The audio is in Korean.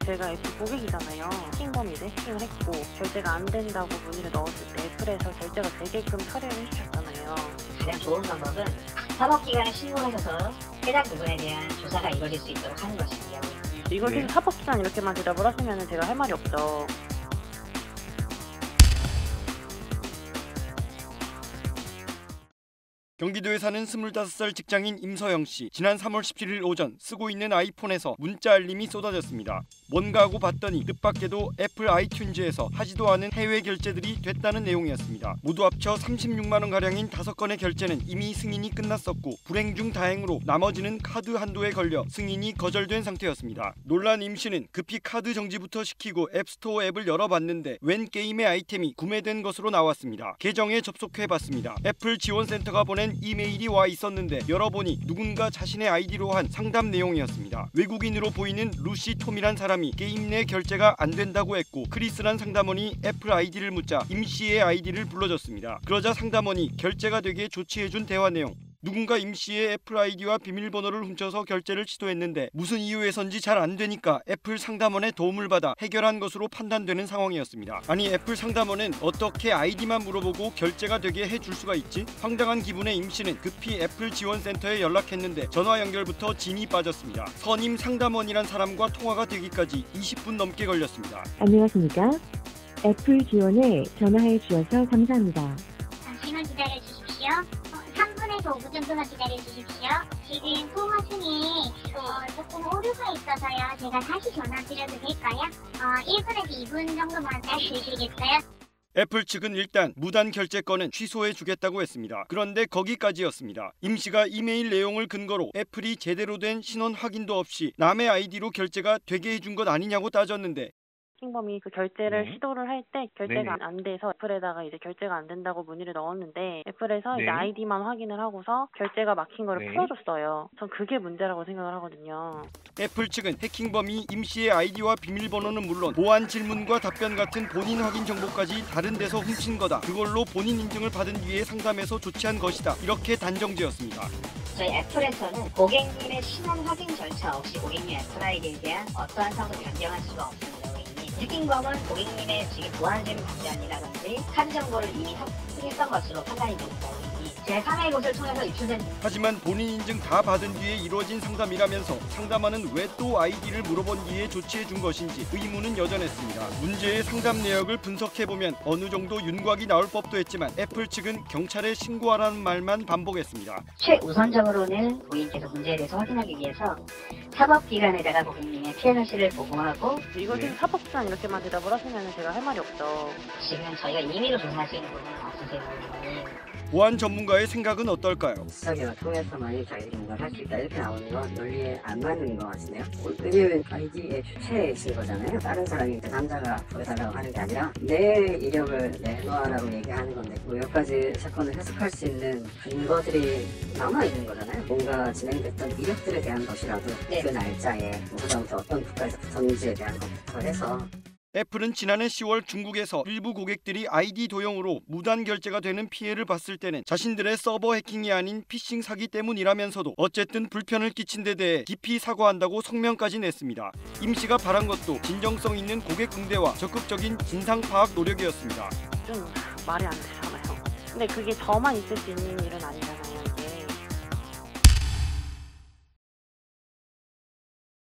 제가 애플 고객이잖아요. 해킹범위도 해킹을 했고 결제가 안 된다고 문의를 넣었을 때 애플에서 결제가 되게끔 처리를 해주셨잖아요. 가장 좋은 방법은 사법기관에 신고하셔서 해당 부분에 대한 조사가 이루어질 수 있도록 하는 것이고요. 이걸 계속 사법기관 이렇게만 대답을 하시면 제가 할 말이 없죠. 경기도에 사는 25살 직장인 임서영 씨. 지난 3월 17일 오전 쓰고 있는 아이폰에서 문자 알림이 쏟아졌습니다. 뭔가 하고 봤더니 뜻밖에도 애플 아이튠즈에서 하지도 않은 해외 결제들이 됐다는 내용이었습니다. 모두 합쳐 36만 원가량인 5건의 결제는 이미 승인이 끝났었고 불행 중 다행으로 나머지는 카드 한도에 걸려 승인이 거절된 상태였습니다. 놀란 임 씨는 급히 카드 정지부터 시키고 앱스토어 앱을 열어봤는데 웬 게임의 아이템이 구매된 것으로 나왔습니다. 계정에 접속해봤습니다. 애플 지원센터가 보낸 이메일이 와 있었는데 열어보니 누군가 자신의 아이디로 한 상담 내용이었습니다. 외국인으로 보이는 루시 톰이란 사람이 게임 내 결제가 안 된다고 했고 크리스란 상담원이 애플 아이디를 묻자 임 씨의 아이디를 불러줬습니다. 그러자 상담원이 결제가 되게 조치해준 대화 내용. 누군가 임 씨의 애플 아이디와 비밀번호를 훔쳐서 결제를 시도했는데 무슨 이유에선지 잘 안 되니까 애플 상담원의 도움을 받아 해결한 것으로 판단되는 상황이었습니다. 아니 애플 상담원은 어떻게 아이디만 물어보고 결제가 되게 해줄 수가 있지? 황당한 기분의 임 씨는 급히 애플 지원센터에 연락했는데 전화 연결부터 진이 빠졌습니다. 선임 상담원이란 사람과 통화가 되기까지 20분 넘게 걸렸습니다. 안녕하십니까? 애플 지원에 전화해 주셔서 감사합니다. 잠시만 기다려 주십시오. 3분에서 5분 정도만 기다려 주십시오. 지금 통화 중에 조금 오류가 있어서요. 제가 다시 전화 드려도 될까요? 1분에서 2분 정도만 기다려주시겠어요? 애플 측은 일단 무단 결제 건은 취소해 주겠다고 했습니다. 그런데 거기까지였습니다. 임 씨가 이메일 내용을 근거로 애플이 제대로 된 신원 확인도 없이 남의 아이디로 결제가 되게 해준 것 아니냐고 따졌는데 해킹범이 그 결제를 시도를 할 때 결제가 네네. 안 돼서 애플에다가 이제 결제가 안 된다고 문의를 넣었는데 애플에서 네. 이제 아이디만 확인을 하고서 결제가 막힌 거를 네. 풀어줬어요. 전 그게 문제라고 생각을 하거든요. 애플 측은 해킹범이 임 씨의 아이디와 비밀번호는 물론 보안 질문과 답변 같은 본인 확인 정보까지 다른 데서 훔친 거다. 그걸로 본인 인증을 받은 뒤에 상담해서 조치한 것이다. 이렇게 단정지었습니다. 저희 애플에서는 고객님의 신원 확인 절차 없이 고객님 애플 아이디에 대한 어떠한 사고도 변경할 수가 없습니다. 해킹범은 고객님의 지금 보안 질문 답변이라든지 카드 정보를 이미 섭취했던 것으로 판단이 됩니다. 제3의 곳을 통해서 유출된. 하지만 본인 인증 다 받은 뒤에 이루어진 상담이라면서 상담하는 왜 또 아이디를 물어본 뒤에 조치해 준 것인지 의문은 여전했습니다. 문제의 상담 내역을 분석해보면 어느 정도 윤곽이 나올 법도 했지만 애플 측은 경찰에 신고하라는 말만 반복했습니다. 최우선적으로는 고객님께서 문제에 대해서 확인하기 위해서 사법기관에다가 고객님의 피해 사실을 보고하고 이걸 계속 사법기관 이렇게만 대답을 하시면 제가 할 말이 없죠. 지금 저희가 임의로 조사할 수 있는 부분은 없으세요, 고객님. 보안 전문가의 생각은 어떨까요? 수사기와 통해서만이 자기들이 뭔가 할 수 있다 이렇게 나오는 건 논리에 안 맞는 것 같은데요. 왜냐면 아이디의 주체이신 거잖아요. 다른 사람이 제3자가 보여달라고 하는 게 아니라 내 이력을 내놓으라고 얘기하는 건데 몇 가지 사건을 해석할 수 있는 근거들이 남아있는 거잖아요. 뭔가 진행됐던 이력들에 대한 것이라도 그 날짜에 그다음부터 어떤 국가에서 붙었는지에 대한 것부터 해서 애플은 지난해 10월 중국에서 일부 고객들이 아이디 도용으로 무단 결제가 되는 피해를 봤을 때는 자신들의 서버 해킹이 아닌 피싱 사기 때문이라면서도 어쨌든 불편을 끼친 데 대해 깊이 사과한다고 성명까지 냈습니다. 임 씨가 바란 것도 진정성 있는 고객 응대와 적극적인 진상 파악 노력이었습니다. 좀 말이 안 되잖아요. 근데 그게 저만 있을 수 있는 일은 아니고